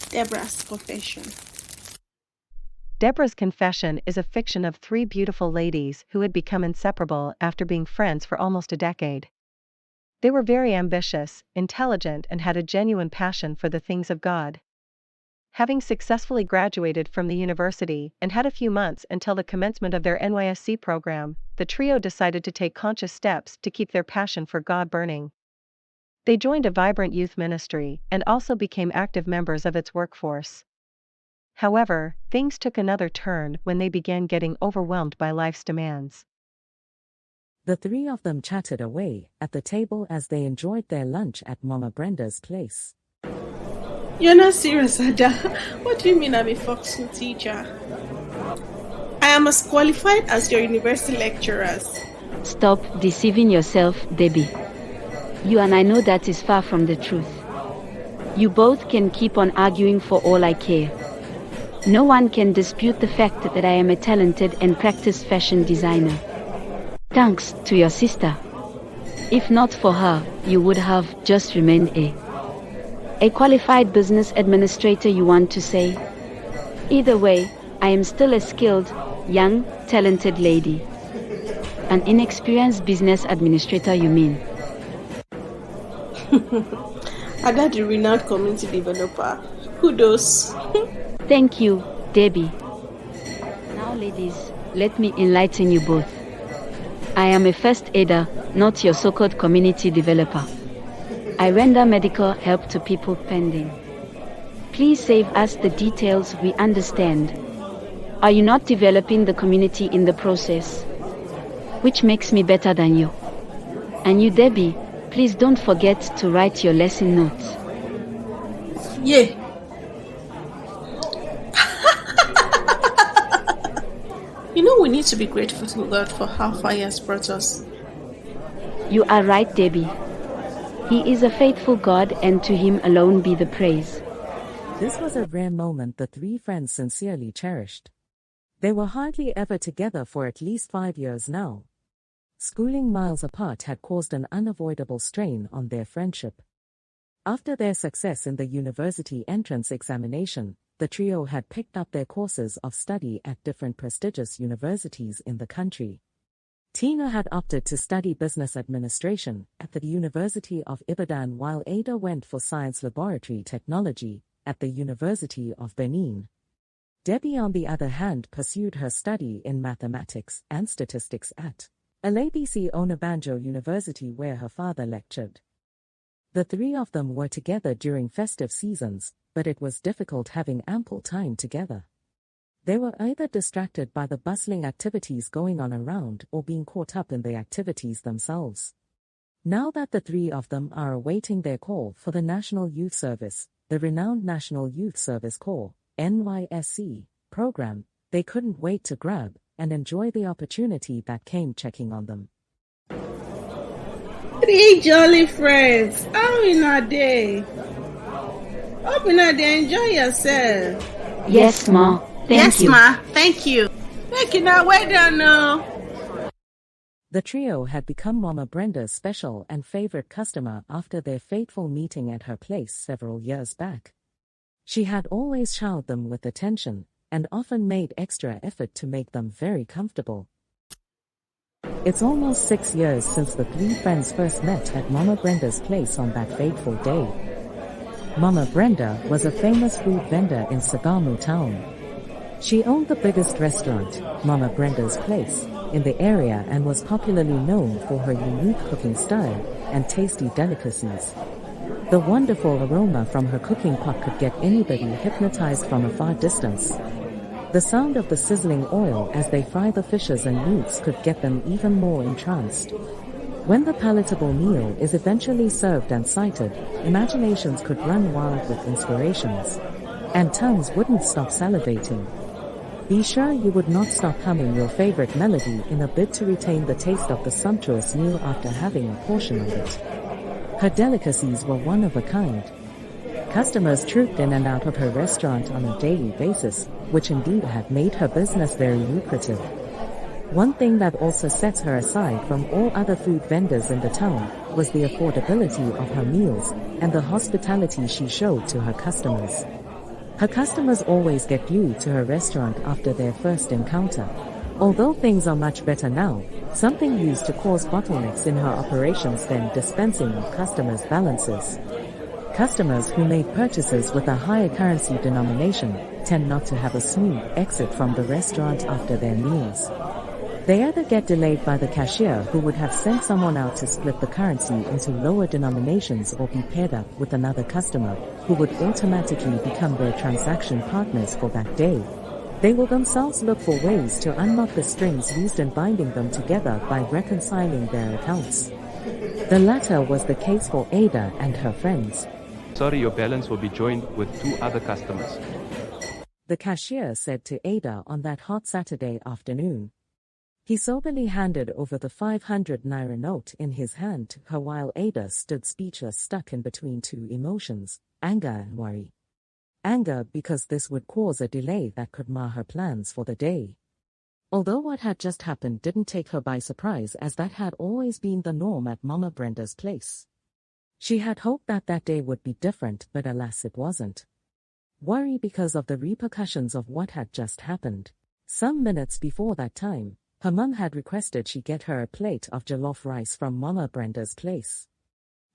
Deborah's confession. Deborah's confession is a fiction of three beautiful ladies who had become inseparable after being friends for almost a decade. They were very ambitious, intelligent, and had a genuine passion for the things of God. Having successfully graduated from the university and had a few months until the commencement of their NYSC program, the trio decided to take conscious steps to keep their passion for God burning. They joined a vibrant youth ministry and also became active members of its workforce. However, things took another turn when they began getting overwhelmed by life's demands. The three of them chatted away at the table as they enjoyed their lunch at Mama Brenda's place. You're not serious, Ada. What do you mean I'm a Foxhood teacher? I am as qualified as your university lecturers. Stop deceiving yourself, Debbie. You and I know that is far from the truth. You both can keep on arguing for all I care. No one can dispute the fact that I am a talented and practiced fashion designer. Thanks to your sister. If not for her, you would have just remained a qualified business administrator, you want to say? Either way, I am still a skilled, young, talented lady. An inexperienced business administrator, you mean? Ada, the renowned community developer. Kudos. Thank you, Debbie. Now, ladies, let me enlighten you both. I am a first aider, not your so-called community developer. I render medical help to people pending. Please save us the details we understand. Are you not developing the community in the process? Which makes me better than you. And you, Debbie, please don't forget to write your lesson notes. Yeah. You know, we need to be grateful to God for how far He has brought us. You are right, Debbie. He is a faithful God, and to Him alone be the praise. This was a rare moment the three friends sincerely cherished. They were hardly ever together for at least 5 years now. Schooling miles apart had caused an unavoidable strain on their friendship. After their success in the university entrance examination, the trio had picked up their courses of study at different prestigious universities in the country. Tina had opted to study business administration at the University of Ibadan, while Ada went for science laboratory technology at the University of Benin. Debbie, on the other hand, pursued her study in mathematics and statistics at Adebimpe Odefunsho University, where her father lectured. The three of them were together during festive seasons, but it was difficult having ample time together. They were either distracted by the bustling activities going on around or being caught up in the activities themselves. Now that the three of them are awaiting their call for the National Youth Service, the renowned National Youth Service Corps, NYSC, program, they couldn't wait to grab and enjoy the opportunity that came checking on them. Three jolly friends. How in a day? Hope in a day, enjoy yourself. Yes, Ma. Thank you. Yes, Ma. Thank you. Thank you. Now, wait down now. The trio had become Mama Brenda's special and favorite customer after their fateful meeting at her place several years back. She had always showered them with attention and often made extra effort to make them very comfortable. It's almost 6 years since the three friends first met at Mama Brenda's place on that fateful day. Mama Brenda was a famous food vendor in Sagamu town. She owned the biggest restaurant, Mama Brenda's Place, in the area and was popularly known for her unique cooking style and tasty delicacies. The wonderful aroma from her cooking pot could get anybody hypnotized from a far distance. The sound of the sizzling oil as they fry the fishes and meats could get them even more entranced. When the palatable meal is eventually served and sighted, imaginations could run wild with inspirations. And tongues wouldn't stop salivating. Be sure you would not stop humming your favorite melody in a bid to retain the taste of the sumptuous meal after having a portion of it. Her delicacies were one of a kind. Customers trooped in and out of her restaurant on a daily basis, which indeed had made her business very lucrative. One thing that also sets her aside from all other food vendors in the town was the affordability of her meals and the hospitality she showed to her customers. Her customers always get glued to her restaurant after their first encounter. Although things are much better now, something used to cause bottlenecks in her operations then dispensing of customers' balances. Customers who made purchases with a higher currency denomination tend not to have a smooth exit from the restaurant after their meals. They either get delayed by the cashier who would have sent someone out to split the currency into lower denominations, or be paired up with another customer who would automatically become their transaction partners for that day. They will themselves look for ways to unlock the strings used in binding them together by reconciling their accounts. The latter was the case for Ada and her friends. Sorry, your balance will be joined with 2 other customers. The cashier said to Ada on that hot Saturday afternoon. He soberly handed over the 500 naira note in his hand to her while Ada stood speechless, stuck in between 2 emotions, anger and worry. Anger because this would cause a delay that could mar her plans for the day. Although what had just happened didn't take her by surprise, as that had always been the norm at Mama Brenda's place. She had hoped that that day would be different, but alas, it wasn't. Worry because of the repercussions of what had just happened. Some minutes before that time, her mum had requested she get her a plate of jollof rice from Mama Brenda's place.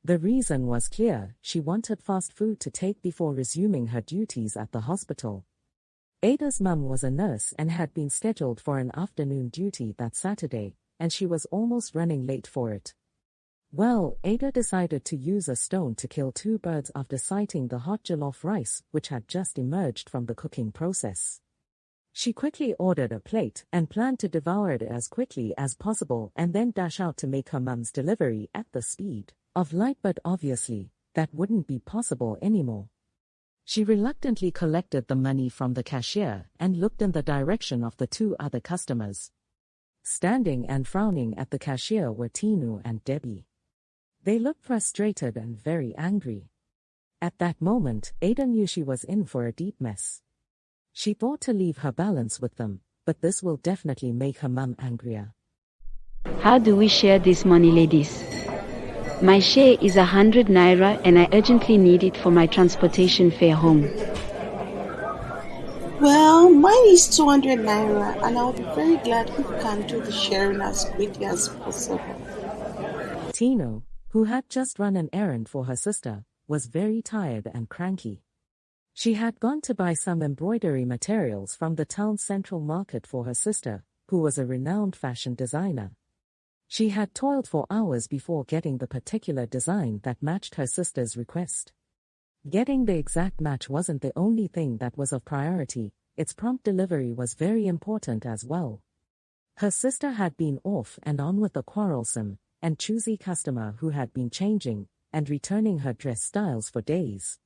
The reason was clear: she wanted fast food to take before resuming her duties at the hospital. Ada's mum was a nurse and had been scheduled for an afternoon duty that Saturday, and she was almost running late for it. Well, Ada decided to use a stone to kill 2 birds after sighting the hot jollof rice which had just emerged from the cooking process. She quickly ordered a plate and planned to devour it as quickly as possible and then dash out to make her mum's delivery at the speed of light, but obviously, that wouldn't be possible anymore. She reluctantly collected the money from the cashier and looked in the direction of the 2 other customers. Standing and frowning at the cashier were Tinu and Debbie. They looked frustrated and very angry. At that moment, Ada knew she was in for a deep mess. She thought to leave her balance with them, but this will definitely make her mum angrier. How do we share this money, ladies? My share is 100 naira and I urgently need it for my transportation fare home. Well, mine is 200 naira, and I'll be very glad if you can do the sharing as quickly as possible. Tino, who had just run an errand for her sister, was very tired and cranky. She had gone to buy some embroidery materials from the town's central market for her sister, who was a renowned fashion designer. She had toiled for hours before getting the particular design that matched her sister's request. Getting the exact match wasn't the only thing that was of priority, its prompt delivery was very important as well. Her sister had been off and on with a quarrelsome and choosy customer who had been changing and returning her dress styles for days.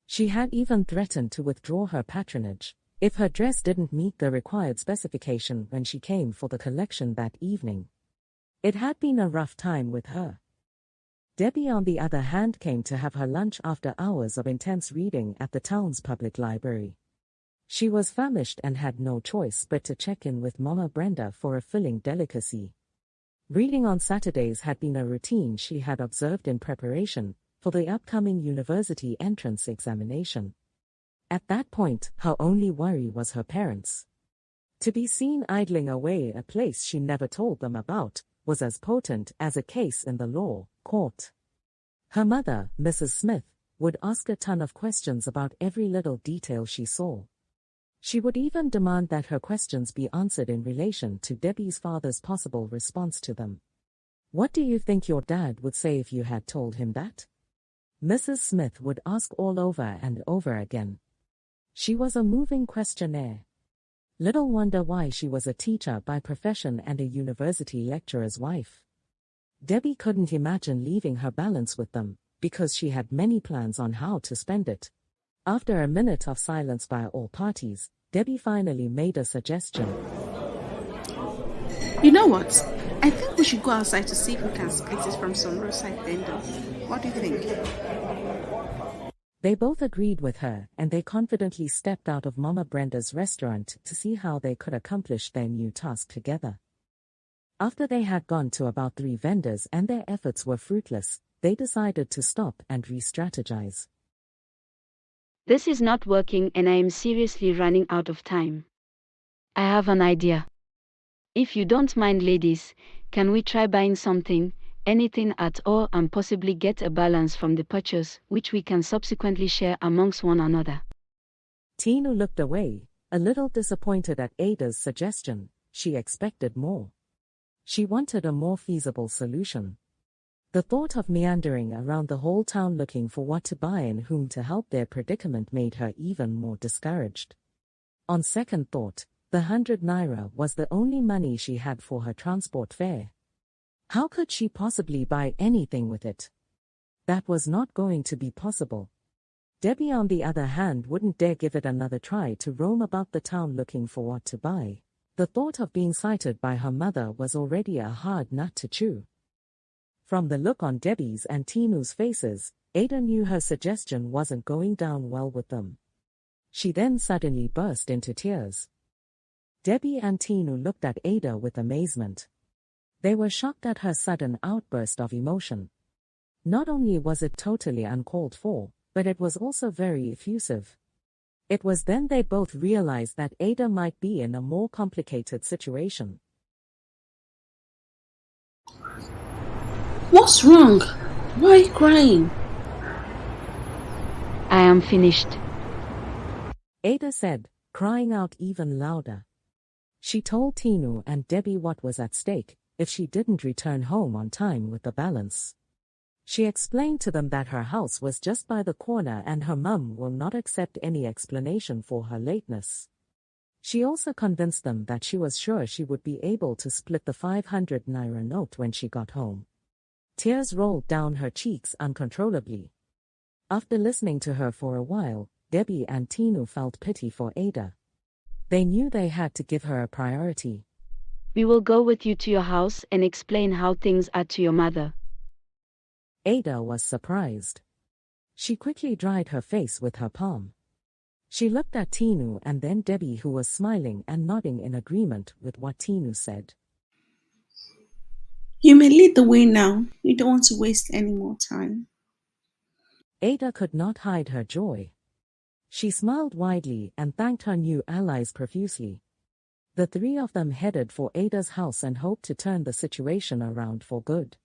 She had even threatened to withdraw her patronage if her dress didn't meet the required specification when she came for the collection that evening. It had been a rough time with her. Debbie, on the other hand, came to have her lunch after hours of intense reading at the town's public library. She was famished and had no choice but to check in with Mama Brenda for a filling delicacy. Reading on Saturdays had been a routine she had observed in preparation for the upcoming university entrance examination. At that point, her only worry was her parents. To be seen idling away at a place she never told them about was as potent as a case in the law court. Her mother, Mrs. Smith, would ask a ton of questions about every little detail she saw. She would even demand that her questions be answered in relation to Debbie's father's possible response to them. "What do you think your dad would say if you had told him that?" Mrs. Smith would ask all over and over again. She was a moving questionnaire. Little wonder why she was a teacher by profession and a university lecturer's wife. Debbie couldn't imagine leaving her balance with them, because she had many plans on how to spend it. After a minute of silence by all parties, Debbie finally made a suggestion. You know what? I think we should go outside to see if we can split it from some roadside vendors. What do you think? They both agreed with her, and they confidently stepped out of Mama Brenda's restaurant to see how they could accomplish their new task together. After they had gone to about 3 vendors and their efforts were fruitless, they decided to stop and re-strategize. This is not working and I am seriously running out of time. I have an idea. If you don't mind, ladies, can we try buying something, anything at all, and possibly get a balance from the purchase, which we can subsequently share amongst one another? Tinu looked away, a little disappointed at Ada's suggestion. She expected more. She wanted a more feasible solution. The thought of meandering around the whole town looking for what to buy and whom to help their predicament made her even more discouraged. On second thought, the 100 naira was the only money she had for her transport fare. How could she possibly buy anything with it? That was not going to be possible. Debbie, on the other hand, wouldn't dare give it another try to roam about the town looking for what to buy. The thought of being sighted by her mother was already a hard nut to chew. From the look on Debbie's and Tinu's faces, Ada knew her suggestion wasn't going down well with them. She then suddenly burst into tears. Debbie and Tinu looked at Ada with amazement. They were shocked at her sudden outburst of emotion. Not only was it totally uncalled for, but it was also very effusive. It was then they both realized that Ada might be in a more complicated situation. What's wrong? Why are you crying? I am finished. Ada said, crying out even louder. She told Tinu and Debbie what was at stake if she didn't return home on time with the balance. She explained to them that her house was just by the corner and her mum will not accept any explanation for her lateness. She also convinced them that she was sure she would be able to split the 500 naira note when she got home. Tears rolled down her cheeks uncontrollably. After listening to her for a while, Debbie and Tinu felt pity for Ada. They knew they had to give her a priority. We will go with you to your house and explain how things are to your mother. Ada was surprised. She quickly dried her face with her palm. She looked at Tinu and then Debbie, who was smiling and nodding in agreement with what Tinu said. You may lead the way now. You don't want to waste any more time. Ada could not hide her joy. She smiled widely and thanked her new allies profusely. The three of them headed for Ada's house and hoped to turn the situation around for good.